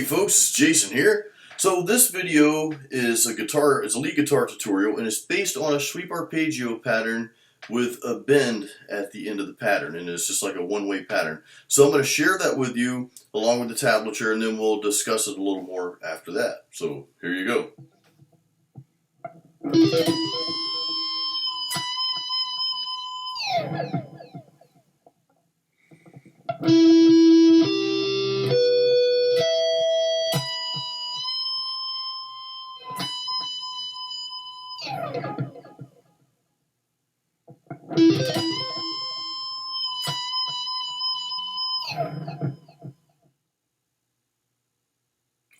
folks, Jason here. So this video is a lead guitar tutorial, and it's based on a sweep arpeggio pattern with a bend at the end of the pattern, and it's just like a one-way pattern. So I'm going to share that with you along with the tablature, and then we'll discuss it a little more after that. So here you go.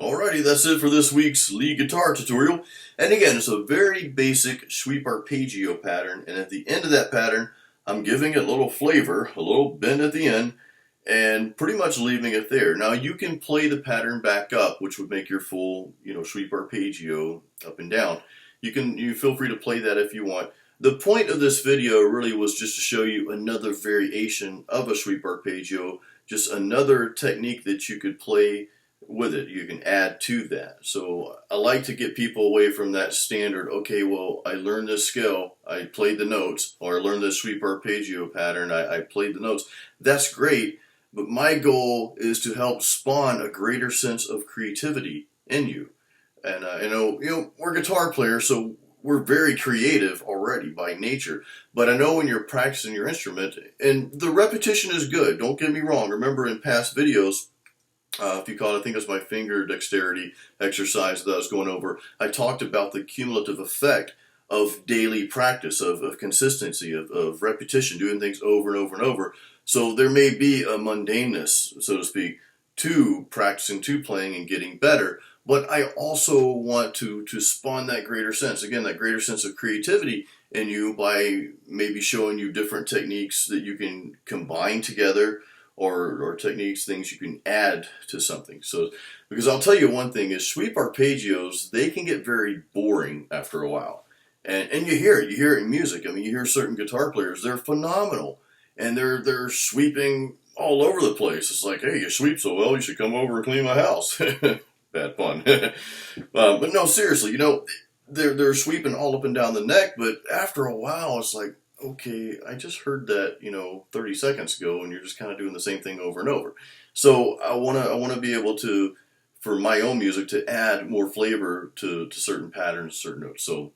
Alrighty, that's it for this week's lead guitar tutorial. And again, it's a very basic sweep arpeggio pattern, and at the end of that pattern, I'm giving it a little flavor, a little bend at the end, and pretty much leaving it there. Now you can play the pattern back up, which would make your full, sweep arpeggio up and down. You feel free to play that if you want. The point of this video really was just to show you another variation of a sweep arpeggio, just another technique that you could play with it. You can add to that. So I like to get people away from that standard, okay, well, I learned this scale, I played the notes, or I learned this sweep arpeggio pattern, I played the notes. That's great, but my goal is to help spawn a greater sense of creativity in you. And we're guitar players, so we're very creative already by nature. But I know when you're practicing your instrument, and the repetition is good, don't get me wrong. Remember in past videos, if you call it, I think it was my finger dexterity exercise that I was going over, I talked about the cumulative effect of daily practice, of consistency, of repetition, doing things over and over and over. So there may be a mundaneness, so to speak, to practicing, to playing and getting better. But I also want to spawn that greater sense, again, that greater sense of creativity in you by maybe showing you different techniques that you can combine together, or techniques, things you can add to something. So, because I'll tell you one thing is sweep arpeggios, they can get very boring after a while. And you hear it in music. I mean, you hear certain guitar players, they're phenomenal, and they're sweeping all over the place. It's like, hey, you sweep so well, you should come over and clean my house. Bad pun. But no, seriously, they're sweeping all up and down the neck, but after a while, it's like, okay, I just heard that, 30 seconds ago, and you're just kind of doing the same thing over and over. So I want to be able to, for my own music, to add more flavor to certain patterns, certain notes. So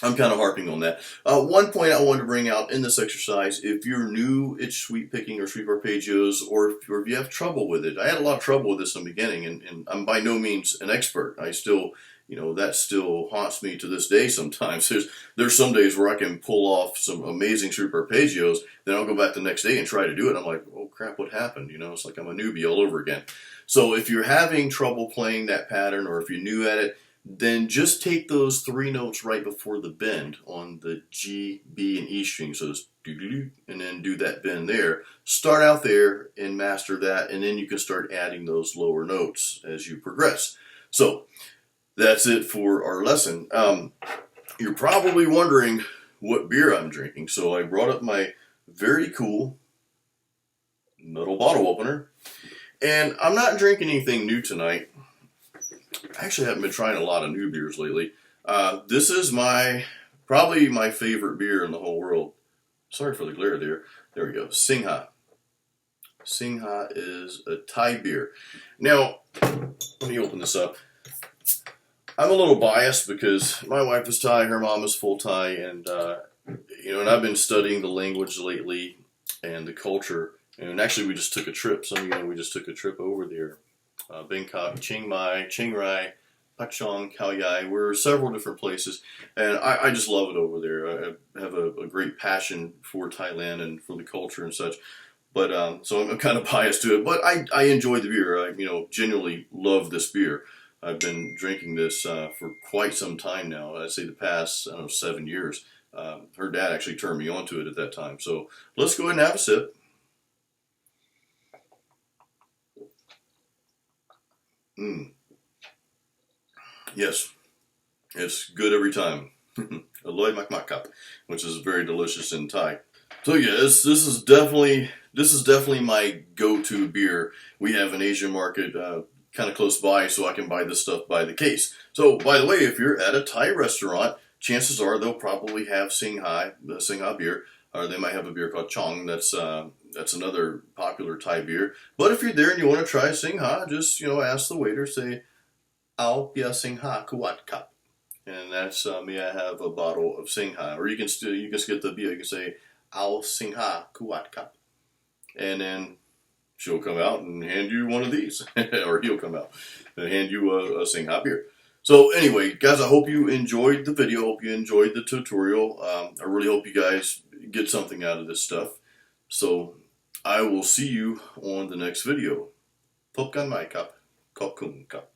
I'm kind of harping on that. One point I wanted to bring out in this exercise, if you're new at sweep picking or sweep arpeggios, or if you have trouble with it, I had a lot of trouble with this in the beginning, and I'm by no means an expert. I still, that still haunts me to this day sometimes. There's some days where I can pull off some amazing sweep arpeggios, then I'll go back the next day and try to do it. I'm like, oh crap, what happened? It's like I'm a newbie all over again. So if you're having trouble playing that pattern, or if you're new at it, then just take those three notes right before the bend on the G, B, and E string. So it's doo-doo-doo, and then do that bend there. Start out there and master that, and then you can start adding those lower notes as you progress. So that's it for our lesson. You're probably wondering what beer I'm drinking, so I brought up my very cool metal bottle opener. And I'm not drinking anything new tonight. I actually haven't been trying a lot of new beers lately. This is probably my favorite beer in the whole world. Sorry for the glare there. There we go. Singha. Singha is a Thai beer. Now, let me open this up. I'm a little biased because my wife is Thai, her mom is full Thai, and and I've been studying the language lately and the culture. And actually, we just took a trip. Some of you know we just took a trip over there. Bangkok, Chiang Mai, Chiang Rai, Pak Chong, Khao Yai. We're several different places, and I just love it over there. I have a great passion for Thailand and for the culture and such. But so I'm kind of biased to it. But I enjoy the beer. I genuinely love this beer. I've been drinking this for quite some time now. I'd say the past 7 years. Her dad actually turned me onto it at that time. So let's go ahead and have a sip. Yes, it's good every time. Aloy Makmakap, which is very delicious in Thai. So yeah, this is definitely my go-to beer. We have an Asian market kind of close by, so I can buy this stuff by the case. So, by the way, if you're at a Thai restaurant, chances are they'll probably have Singha, the Singha beer, or they might have a beer called Chong. That's another popular Thai beer. But if you're there and you want to try Singha, just ask the waiter, say, "Ao pia Singha kuat cup," and that's may I have a bottle of Singha, or you can skip the beer. You can say, "Ao Singha kuat cup," and then she'll come out and hand you one of these, or he'll come out and hand you a Singha beer. So anyway, guys, I hope you enjoyed the video. Hope you enjoyed the tutorial. I really hope you guys get something out of this stuff. So I will see you on the next video. Pop kan mai kap, kop kun kap.